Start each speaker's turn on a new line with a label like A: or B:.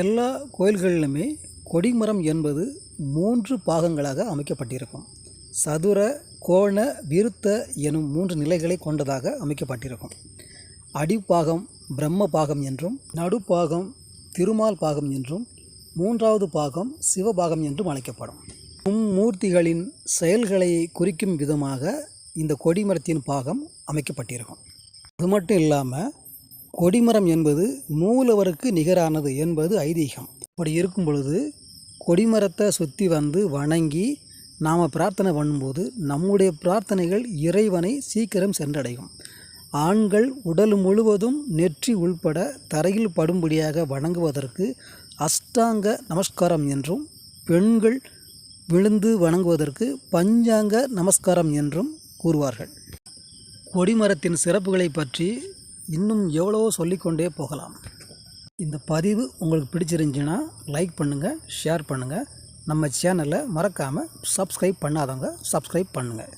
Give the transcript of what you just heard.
A: எல்லா கோயில்களிலுமே கொடிமரம் என்பது 3 பாகங்களாக அமைக்கப்பட்டிருக்கும். சதுர, கோண, விருத்த எனும் 3 நிலைகளை கொண்டதாக அமைக்கப்பட்டிருக்கும். அடிப்பாகம் பிரம்ம பாகம் என்றும், நடுப்பாகம் திருமால் பாகம் என்றும், 3வது பாகம் சிவபாகம் என்றும் அழைக்கப்படும். மும்மூர்த்திகளின் செயல்களை குறிக்கும் விதமாக இந்த கொடிமரத்தின் பாகம் அமைக்கப்பட்டிருக்கும். அது மட்டும் இல்லாமல் கொடிமரம் என்பது மூலவருக்கு நிகரானது என்பது ஐதீகம். அப்படி இருக்கும் பொழுது கொடிமரத்தை சுற்றி வந்து வணங்கி நாம் பிரார்த்தனை பண்ணும்போது நம்முடைய பிரார்த்தனைகள் இறைவனை சீக்கிரம் சென்றடையும். ஆண்கள் உடல் முழுவதும் நெற்றி உள்பட தரையில் படும்படியாக வணங்குவதற்கு அஷ்டாங்க நமஸ்காரம் என்றும், பெண்கள் விழுந்து வணங்குவதற்கு பஞ்சாங்க நமஸ்காரம் என்றும் கூறுவார்கள். கொடிமரத்தின் சிறப்புகளை பற்றி இன்னும் எவ்வளவோ சொல்லிக்கொண்டே போகலாம். இந்த பதிவு உங்களுக்கு பிடிச்சிருந்துச்சுன்னா லைக் பண்ணுங்கள், ஷேர் பண்ணுங்கள். நம்ம சேனலை மறக்காமல் சப்ஸ்கிரைப் பண்ணாதவங்க சப்ஸ்கிரைப் பண்ணுங்கள்.